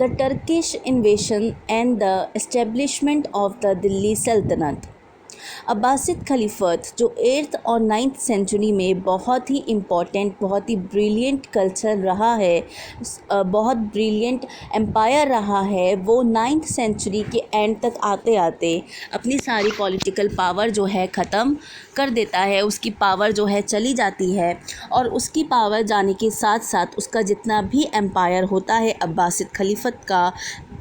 the Turkish invasion and the establishment of the Delhi Sultanate। Abbasid खलीफत जो 8th और 9th century में बहुत ही इम्पॉर्टेंट, बहुत ही ब्रिलियंट कल्चर रहा है, बहुत ब्रिलियंट एम्पायर रहा है, वो 9th सेंचुरी के एंड तक आते आते अपनी सारी पॉलिटिकल पावर जो है ख़त्म कर देता है। उसकी पावर जो है चली जाती है और उसकी पावर जाने के साथ साथ उसका जितना भी एम्पायर होता है अब्बासिद खलीफत का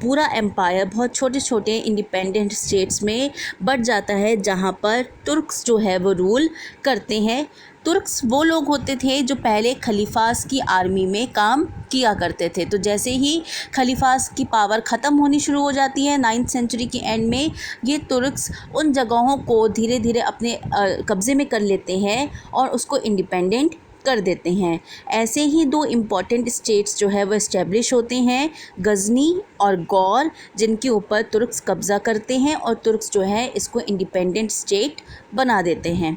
पूरा एम्पायर बहुत छोटे छोटे इंडिपेंडेंट स्टेट्स में बढ़ जाता है जहाँ पर तुर्क्स जो है वो रूल करते हैं। तुर्क्स वो लोग होते थे जो पहले खलीफास की आर्मी में काम किया करते थे। तो जैसे ही खलीफास की पावर ख़त्म होनी शुरू हो जाती है 9th सेंचुरी के एंड में, ये तुर्क्स उन जगहों को धीरे धीरे अपने कब्ज़े में कर लेते हैं और उसको इंडिपेंडेंट कर देते हैं। ऐसे ही दो इम्पॉर्टेंट स्टेट्स जो है वो इस्टेब्लिश होते हैं, गज़नी और गौर, जिनके ऊपर तुर्क्स कब्ज़ा करते हैं और तुर्क्स जो है इसको इंडिपेंडेंट स्टेट बना देते हैं।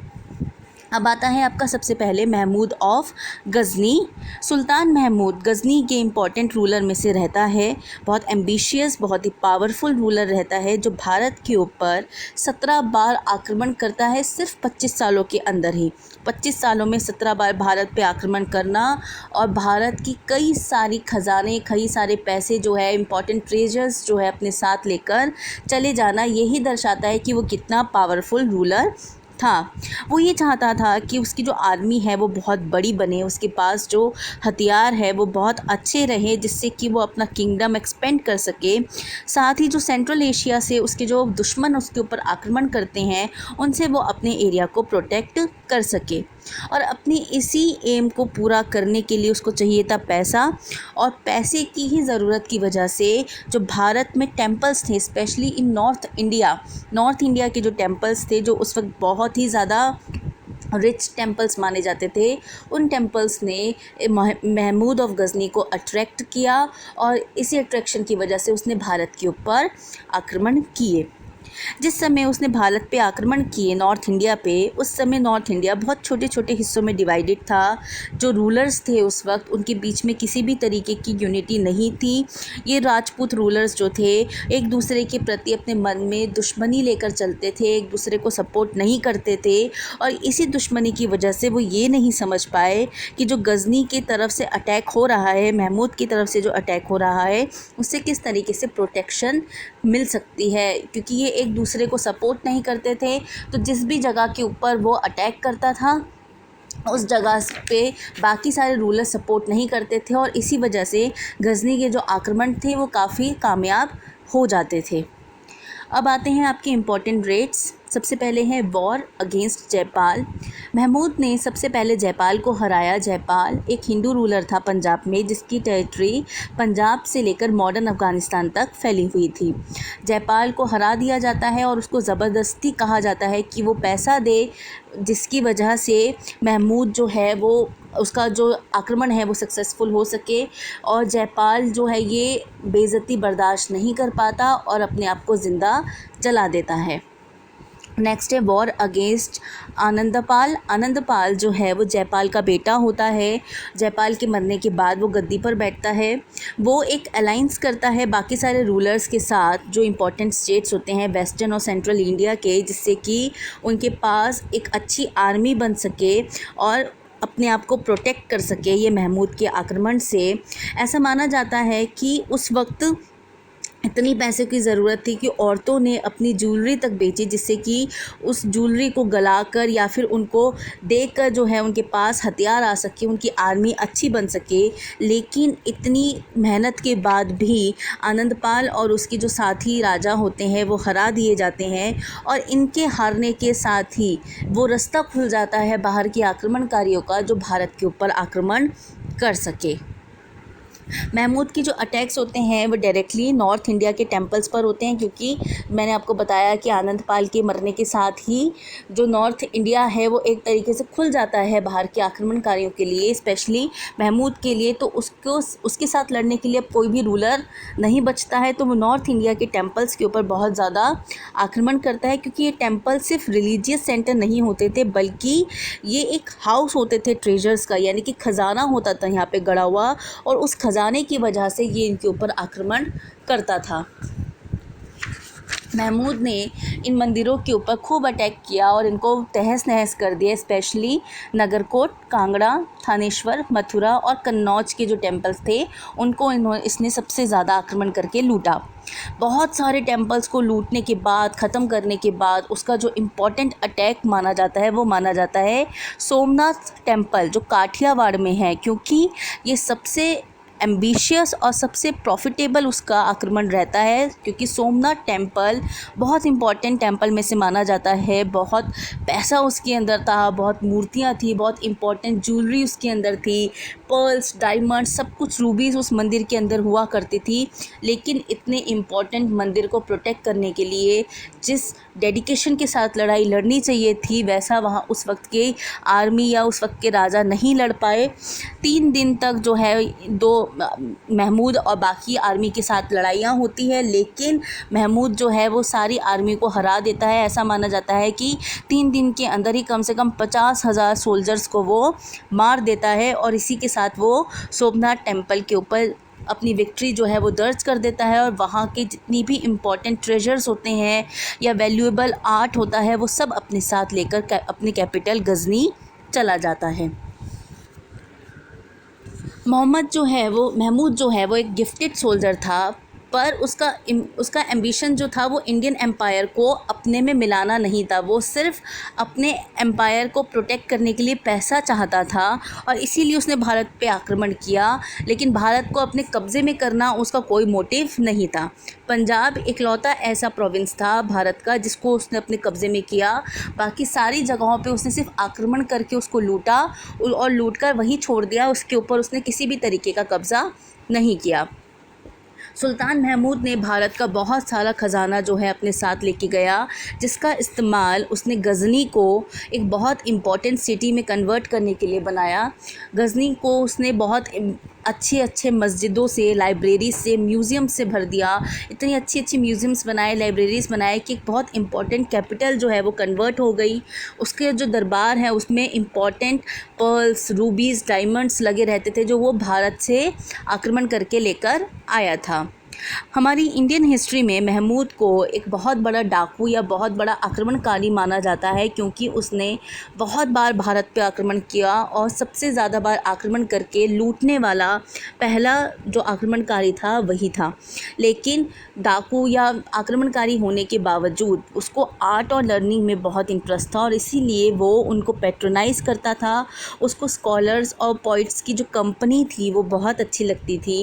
अब आता है आपका सबसे पहले महमूद ऑफ गज़नी। सुल्तान महमूद गज़नी के इम्पॉर्टेंट रूलर में से रहता है। बहुत एम्बिशियस, बहुत ही पावरफुल रूलर रहता है जो भारत के ऊपर 17 बार आक्रमण करता है सिर्फ 25 सालों के अंदर ही। 25 सालों में 17 बार भारत पे आक्रमण करना और भारत की कई सारी खजाने, कई सारे पैसे जो है, इम्पॉर्टेंट ट्रेजर्स जो है अपने साथ लेकर चले जाना, यही दर्शाता है कि वो कितना पावरफुल रूलर था। वो ये चाहता था कि उसकी जो आर्मी है वो बहुत बड़ी बने, उसके पास जो हथियार है वो बहुत अच्छे रहे, जिससे कि वो अपना किंगडम एक्सपेंड कर सके। साथ ही जो सेंट्रल एशिया से उसके जो दुश्मन उसके ऊपर आक्रमण करते हैं उनसे वो अपने एरिया को प्रोटेक्ट कर सके। और अपनी इसी एम को पूरा करने के लिए उसको चाहिए था पैसा, और पैसे की ही ज़रूरत की वजह से जो भारत में टेम्पल्स थे, स्पेशली इन नॉर्थ इंडिया के जो टेम्पल्स थे जो उस वक्त बहुत ही ज़्यादा रिच टेम्पल्स माने जाते थे, उन टेम्पल्स ने महमूद ऑफ गज़नी को अट्रैक्ट किया और इसी अट्रैक्शन की वजह से उसने भारत के ऊपर आक्रमण किए। जिस समय उसने भारत पे आक्रमण किए नॉर्थ इंडिया पे, उस समय नॉर्थ इंडिया बहुत छोटे छोटे हिस्सों में डिवाइडेड था। जो रूलर्स थे उस वक्त, उनके बीच में किसी भी तरीके की यूनिटी नहीं थी। ये राजपूत रूलर्स जो थे एक दूसरे के प्रति अपने मन में दुश्मनी लेकर चलते थे, एक दूसरे को सपोर्ट नहीं करते थे, और इसी दुश्मनी की वजह से वो ये नहीं समझ पाए कि जो गज़नी की तरफ से अटैक हो रहा है, महमूद की तरफ से जो अटैक हो रहा है, उससे किस तरीके से प्रोटेक्शन मिल सकती है, क्योंकि ये एक दूसरे को सपोर्ट नहीं करते थे। तो जिस भी जगह के ऊपर वो अटैक करता था उस जगह पे बाकी सारे रूलर सपोर्ट नहीं करते थे, और इसी वजह से गज़नी के जो आक्रमण थे वो काफ़ी कामयाब हो जाते थे। अब आते हैं आपके इम्पॉर्टेंट रेट्स। सबसे पहले है वॉर अगेंस्ट जयपाल। महमूद ने सबसे पहले जयपाल को हराया। जयपाल एक हिंदू रूलर था पंजाब में, जिसकी टेरिटरी पंजाब से लेकर मॉडर्न अफ़गानिस्तान तक फैली हुई थी। जयपाल को हरा दिया जाता है और उसको ज़बरदस्ती कहा जाता है कि वो पैसा दे, जिसकी वजह से महमूद जो है वो उसका जो आक्रमण है वो सक्सेसफुल हो सके, और जयपाल जो है ये बेइज्जती बर्दाश्त नहीं कर पाता और अपने आप को ज़िंदा जला देता है। नेक्स्ट है वॉर अगेंस्ट आनंदपाल। आनंदपाल जो है वो जयपाल का बेटा होता है। जयपाल के मरने के बाद वो गद्दी पर बैठता है। वो एक अलाइंस करता है बाकी सारे रूलर्स के साथ जो इम्पोर्टेंट स्टेट्स होते हैं वेस्टर्न और सेंट्रल इंडिया के, जिससे कि उनके पास एक अच्छी आर्मी बन सके और अपने आप को प्रोटेक्ट कर सके ये महमूद के आक्रमण से। ऐसा माना जाता है कि उस वक्त इतनी पैसे की ज़रूरत थी कि औरतों ने अपनी ज्वेलरी तक बेची, जिससे कि उस ज्वेलरी को गलाकर या फिर उनको देकर जो है उनके पास हथियार आ सके, उनकी आर्मी अच्छी बन सके। लेकिन इतनी मेहनत के बाद भी आनंदपाल और उसके जो साथी राजा होते हैं वो हरा दिए जाते हैं, और इनके हारने के साथ ही वो रास्ता खुल जाता है बाहर के आक्रमणकारियों का जो भारत के ऊपर आक्रमण कर सके। महमूद की जो अटैक्स होते हैं वो डायरेक्टली नॉर्थ इंडिया के टेम्पल्स पर होते हैं, क्योंकि मैंने आपको बताया कि आनंदपाल के मरने के साथ ही जो नॉर्थ इंडिया है वो एक तरीके से खुल जाता है बाहर के आक्रमणकारियों के लिए, स्पेशली महमूद के लिए। तो उसके साथ लड़ने के लिए अब कोई भी रूलर नहीं बचता है, तो वो नॉर्थ इंडिया के टेम्पल्स के ऊपर बहुत ज़्यादा आक्रमण करता है, क्योंकि ये टेम्पल सिर्फ रिलीजियस सेंटर नहीं होते थे, बल्कि ये एक हाउस होते थे ट्रेजर्स का, यानी कि ख़जाना होता था यहाँ पे गड़ा हुआ, और उस खजाने की वजह से ये इनके ऊपर आक्रमण करता था। महमूद ने इन मंदिरों के ऊपर खूब अटैक किया और इनको तहस नहस कर दिया। स्पेशली नगरकोट, कांगड़ा, थानेश्वर, मथुरा और कन्नौज के जो टेम्पल्स थे उनको इसने सबसे ज़्यादा आक्रमण करके लूटा। बहुत सारे टेम्पल्स को लूटने के बाद, ख़त्म करने के बाद, उसका जो इम्पॉर्टेंट अटैक माना जाता है वो माना जाता है सोमनाथ टेम्पल, जो काठियावाड़ में है, क्योंकि ये सबसे एम्बिशियस और सबसे प्रॉफिटेबल उसका आक्रमण रहता है, क्योंकि सोमनाथ टेम्पल बहुत इम्पॉर्टेंट टेम्पल में से माना जाता है। बहुत पैसा उसके अंदर था, बहुत मूर्तियाँ थी, बहुत इम्पॉर्टेंट ज्वेलरी उसके अंदर थी, पर्ल्स, डायमंड, सब कुछ रूबीज़ उस मंदिर के अंदर हुआ करती थी। लेकिन इतने इम्पॉर्टेंट मंदिर को प्रोटेक्ट करने के लिए जिस डेडिकेशन के साथ लड़ाई लड़नी चाहिए थी, वैसा वहाँ उस वक्त के आर्मी या उस वक्त के राजा नहीं लड़ पाए। 3 दिन तक जो है महमूद और बाकी आर्मी के साथ लड़ाइयाँ होती है, लेकिन महमूद जो है वो सारी आर्मी को हरा देता है। ऐसा माना जाता है कि 3 दिन के अंदर ही कम से कम 50,000 सोल्जर्स को वो मार देता है और इसी के साथ वो सोमनाथ टेम्पल के ऊपर अपनी विक्ट्री जो है वो दर्ज कर देता है। और वहाँ के जितनी भी इम्पॉर्टेंट ट्रेजर्स होते हैं या वैल्यूएबल आर्ट होता है वो सब अपने साथ लेकर अपनी कैपिटल गजनी चला जाता है। महमूद जो है वो एक गिफ्टेड सोल्जर था, पर उसका एम्बिशन जो था वो इंडियन एम्पायर को अपने में मिलाना नहीं था। वो सिर्फ अपने एम्पायर को प्रोटेक्ट करने के लिए पैसा चाहता था और इसीलिए उसने भारत पे आक्रमण किया, लेकिन भारत को अपने कब्ज़े में करना उसका कोई मोटिव नहीं था। पंजाब इकलौता ऐसा प्रोविंस था भारत का जिसको उसने अपने कब्ज़े में किया। बाकी सारी जगहों पे उसने सिर्फ आक्रमण करके उसको लूटा और लूट कर वहीं छोड़ दिया। उसके ऊपर उसने किसी भी तरीके का कब्ज़ा नहीं किया। सुल्तान महमूद ने भारत का बहुत सारा ख़जाना जो है अपने साथ लेके गया, जिसका इस्तेमाल उसने गज़नी को एक बहुत इम्पॉर्टेंट सिटी में कन्वर्ट करने के लिए बनाया। गज़नी को उसने बहुत अच्छे मस्जिदों से, लाइब्रेरी से, म्यूज़ियम से भर दिया। इतनी अच्छी म्यूज़ियम्स बनाए, लाइब्रेरीज़ बनाए कि एक बहुत इम्पॉर्टेंट कैपिटल जो है वो कन्वर्ट हो गई। उसके जो दरबार है उसमें इम्पॉर्टेंट पर्ल्स, रूबीज़, डायमंड्स लगे रहते थे जो वो भारत से आक्रमण करके लेकर आया था। हमारी इंडियन हिस्ट्री में महमूद को एक बहुत बड़ा डाकू या बहुत बड़ा आक्रमणकारी माना जाता है, क्योंकि उसने बहुत बार भारत पे आक्रमण किया और सबसे ज़्यादा बार आक्रमण करके लूटने वाला पहला जो आक्रमणकारी था वही था। लेकिन डाकू या आक्रमणकारी होने के बावजूद उसको आर्ट और लर्निंग में बहुत इंटरेस्ट था और इसीलिए वो उनको पैट्रोनाइज़ करता था। उसको स्कॉलर्स और पोइट्स की जो कंपनी थी वो बहुत अच्छी लगती थी।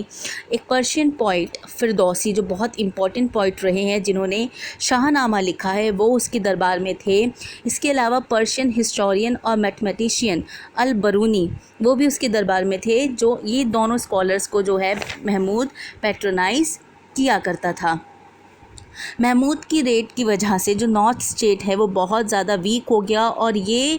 एक पर्शियन पोइट फिरदौसी, जो बहुत इम्पॉर्टेंट पोइट रहे हैं जिन्होंने शाहनामा लिखा है, वो उसके दरबार में थे। इसके अलावा पर्शियन हिस्टोरियन और मैथमेटिशियन अल बरूनी, वो भी उसके दरबार में थे। जो ये दोनों स्कॉलर्स को जो है महमूद पैट्रोनाइज़ किया करता था। महमूद की रेड की वजह से जो नॉर्थ स्टेट है वो बहुत ज़्यादा वीक हो गया और ये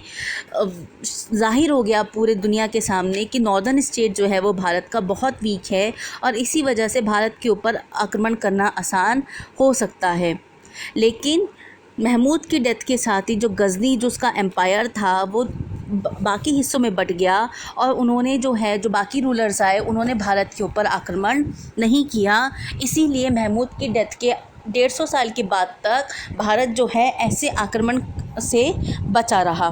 ज़ाहिर हो गया पूरे दुनिया के सामने कि नॉर्दर्न स्टेट जो है वो भारत का बहुत वीक है और इसी वजह से भारत के ऊपर आक्रमण करना आसान हो सकता है। लेकिन महमूद की डेथ के साथ ही जो गज़नी, जो उसका एम्पायर था, वो बाकी हिस्सों में बट गया और उन्होंने जो बाकी रूलर्स आए उन्होंने भारत के ऊपर आक्रमण नहीं किया। इसीलिए महमूद की डेथ के 150 साल के बाद तक भारत जो है ऐसे आक्रमण से बचा रहा।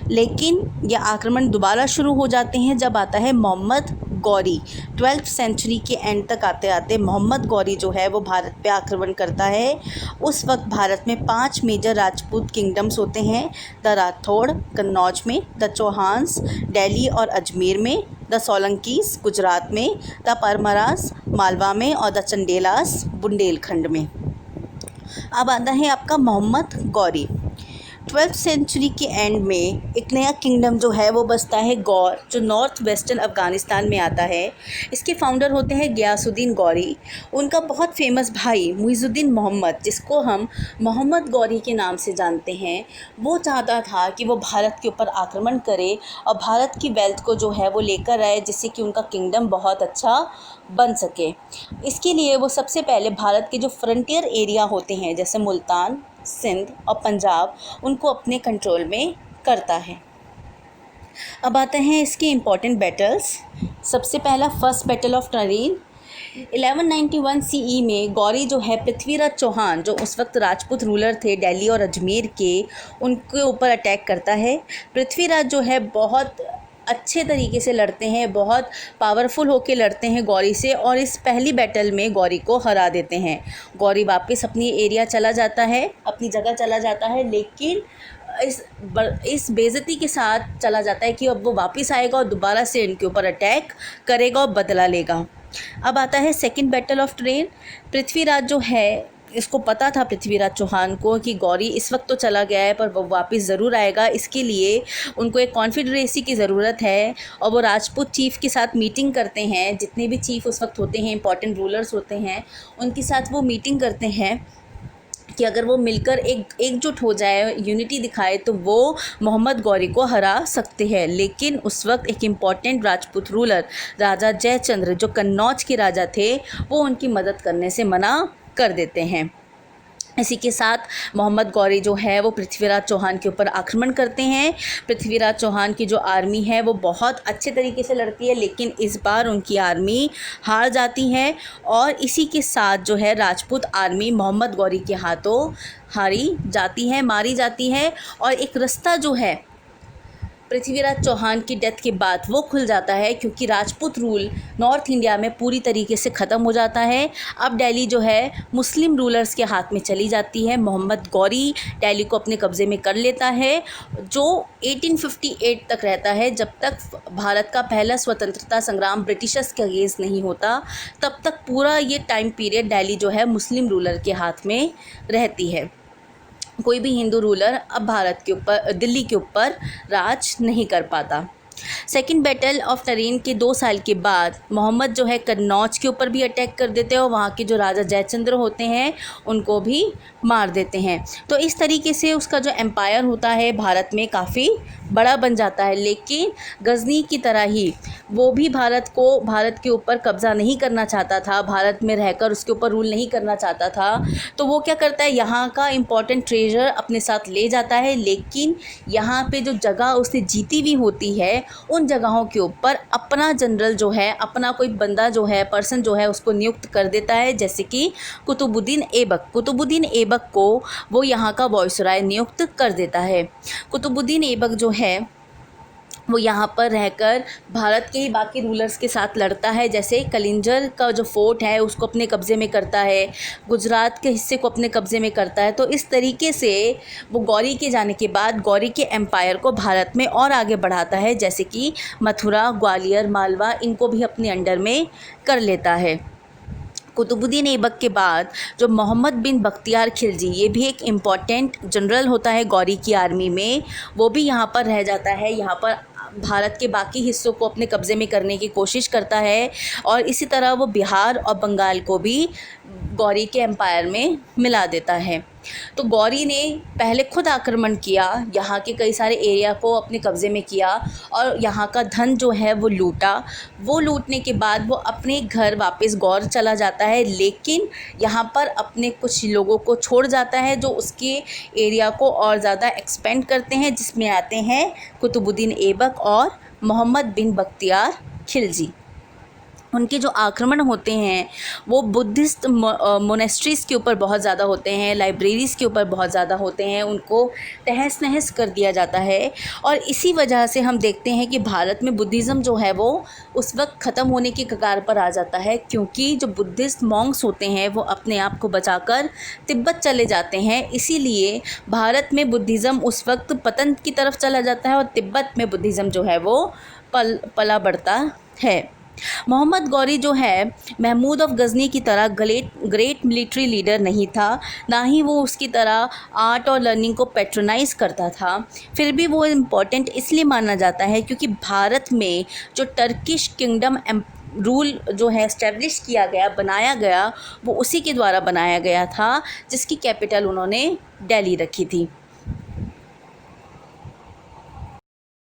लेकिन यह आक्रमण दोबारा शुरू हो जाते हैं जब आता है मोहम्मद गौरी। 12th सेंचुरी के एंड तक आते आते मोहम्मद गौरी जो है वो भारत पे आक्रमण करता है। उस वक्त भारत में 5 मेजर राजपूत किंगडम्स होते हैं, द राठौड़ कन्नौज में, द चौहान्स दिल्ली और अजमेर में, द सोलंकीस गुजरात में, द परमरास मालवा में और द चंदेलास बुंदेलखंड में। अब आता है आपका मोहम्मद गौरी। 12th सेंचुरी के एंड में एक नया किंगडम जो है वो बसता है गौर, जो नॉर्थ वेस्टर्न अफ़गानिस्तान में आता है। इसके फाउंडर होते हैं गियासुद्दीन गौरी। उनका बहुत फेमस भाई मुइज़ुद्दीन मोहम्मद, जिसको हम मोहम्मद गौरी के नाम से जानते हैं, वो चाहता था कि वो भारत के ऊपर आक्रमण करे और भारत की वेल्थ को जो है वो लेकर आए, जिससे कि उनका किंगडम बहुत अच्छा बन सके। इसके लिए वो सबसे पहले भारत के जो फ्रंटियर एरिया होते हैं जैसे मुल्तान, सिंध और पंजाब, उनको अपने कंट्रोल में करता है। अब आते हैं इसके इम्पॉर्टेंट बैटल्स। सबसे पहला first battle of Tarain 1191 CE में गौरी जो है पृथ्वीराज चौहान जो उस वक्त राजपूत रूलर थे दिल्ली और अजमेर के, उनके ऊपर अटैक करता है। पृथ्वीराज जो है बहुत अच्छे तरीके से लड़ते हैं, बहुत पावरफुल होके लड़ते हैं गौरी से और इस पहली बैटल में गौरी को हरा देते हैं। गौरी वापस अपनी एरिया चला जाता है, अपनी जगह चला जाता है, लेकिन इस बेइज्जती के साथ चला जाता है कि अब वो वापस आएगा और दोबारा से इनके ऊपर अटैक करेगा और बदला लेगा। अब आता है second battle of train. Prithviraj जो है, इसको पता था पृथ्वीराज चौहान को कि गौरी इस वक्त तो चला गया है पर वो वापस ज़रूर आएगा, इसके लिए उनको एक कॉन्फिडरेसी की ज़रूरत है और वो राजपूत चीफ़ के साथ मीटिंग करते हैं। जितने भी चीफ़ उस वक्त होते हैं, इंपॉर्टेंट रूलर्स होते हैं, उनके साथ वो मीटिंग करते हैं कि अगर वो मिलकर एकजुट हो जाए, यूनिटी दिखाए, तो वो मोहम्मद गौरी को हरा सकते हैं। लेकिन उस वक्त एक इम्पॉर्टेंट राजपूत रूलर राजा जयचंद्र जो कन्नौज के राजा थे, वो उनकी मदद करने से मना कर देते हैं। इसी के साथ मोहम्मद गौरी जो है वो पृथ्वीराज चौहान के ऊपर आक्रमण करते हैं। पृथ्वीराज चौहान की जो आर्मी है वो बहुत अच्छे तरीके से लड़ती है, लेकिन इस बार उनकी आर्मी हार जाती है और इसी के साथ जो है राजपूत आर्मी मोहम्मद गौरी के हाथों हारी जाती है, मारी जाती है और एक रास्ता जो है पृथ्वीराज चौहान की डेथ के बाद वो खुल जाता है, क्योंकि राजपूत रूल नॉर्थ इंडिया में पूरी तरीके से ख़त्म हो जाता है। अब दिल्ली जो है मुस्लिम रूलर्स के हाथ में चली जाती है। मोहम्मद गौरी दिल्ली को अपने कब्ज़े में कर लेता है, जो 1858 तक रहता है, जब तक भारत का पहला स्वतंत्रता संग्राम ब्रिटिशर्स के अगेंस्ट नहीं होता। तब तक पूरा ये टाइम पीरियड दिल्ली जो है मुस्लिम रूलर के हाथ में रहती है। कोई भी हिंदू रूलर अब भारत के ऊपर, दिल्ली के ऊपर राज नहीं कर पाता। सेकेंड बैटल ऑफ टरेन के 2 साल के बाद मोहम्मद जो है कन्नौज के ऊपर भी अटैक कर देते हैं और वहाँ के जो राजा जयचंद्र होते हैं उनको भी मार देते हैं। तो इस तरीके से उसका जो एम्पायर होता है भारत में काफ़ी बड़ा बन जाता है। लेकिन गजनी की तरह ही वो भी भारत के ऊपर कब्ज़ा नहीं करना चाहता था, भारत में रहकर उसके ऊपर रूल नहीं करना चाहता था। तो वो क्या करता है, यहाँ का इम्पॉर्टेंट ट्रेजर अपने साथ ले जाता है, लेकिन यहाँ पे जो जगह उसने जीती हुई होती है उन जगहों के ऊपर अपना जनरल जो है, अपना कोई बंदा जो है, पर्सन जो है, उसको नियुक्त कर देता है। जैसे कि कुतुबुद्दीन ऐबक को वो यहाँ का वायसराय नियुक्त कर देता है। कुतुबुद्दीन ऐबक जो है वो यहाँ पर रहकर भारत के ही बाकी रूलर्स के साथ लड़ता है। जैसे कलिंजर का जो फोर्ट है उसको अपने कब्ज़े में करता है, गुजरात के हिस्से को अपने कब्ज़े में करता है। तो इस तरीके से वो गौरी के जाने के बाद गौरी के एम्पायर को भारत में और आगे बढ़ाता है, जैसे कि मथुरा, ग्वालियर, मालवा, इनको भी अपने अंडर में कर लेता है। कुतुबुद्दीन ऐबक के बाद जो मोहम्मद बिन बख्तियार खिलजी, ये भी एक इम्पॉर्टेंट जनरल होता है गौरी की आर्मी में, वो भी यहाँ पर रह जाता है। यहाँ पर भारत के बाकी हिस्सों को अपने कब्ज़े में करने की कोशिश करता है और इसी तरह वो बिहार और बंगाल को भी गौरी के एम्पायर में मिला देता है। तो गौरी ने पहले खुद आक्रमण किया, यहाँ के कई सारे एरिया को अपने कब्ज़े में किया और यहाँ का धन जो है वो लूटा। वो लूटने के बाद वो अपने घर वापस गौर चला जाता है, लेकिन यहाँ पर अपने कुछ लोगों को छोड़ जाता है जो उसके एरिया को और ज़्यादा एक्सपेंड करते हैं, जिसमें आते हैं कुतुबुद्दीन ऐबक और मोहम्मद बिन बख्तियार खिलजी। उनके जो आक्रमण होते हैं वो बुद्धिस्ट मोनेस्ट्रीज़ के ऊपर बहुत ज़्यादा होते हैं, लाइब्रेरीज़ के ऊपर बहुत ज़्यादा होते हैं, उनको तहस नहस कर दिया जाता है। और इसी वजह से हम देखते हैं कि भारत में बुद्धिज़्म जो है वो उस वक्त ख़त्म होने की कगार पर आ जाता है, क्योंकि जो बुद्धिस्ट मॉन्क्स होते हैं वो अपने आप को बचाकर तिब्बत चले जाते हैं। इसीलिए भारत में बुद्धिज़्म उस वक्त पतन की तरफ चला जाता है और तिब्बत में बुद्धिज़्म जो है वो पला बढ़ता है। मोहम्मद गौरी जो है महमूद ऑफ गज़नी की तरह ग्रेट मिलिट्री लीडर नहीं था, ना ही वो उसकी तरह आर्ट और लर्निंग को पैट्रोनाइज़ करता था। फिर भी वो इम्पॉर्टेंट इसलिए माना जाता है क्योंकि भारत में जो टर्किश किंगडम रूल जो है इस्टेब्लिश किया गया, बनाया गया, वो उसी के द्वारा बनाया गया था, जिसकी कैपिटल उन्होंने दिल्ली रखी थी।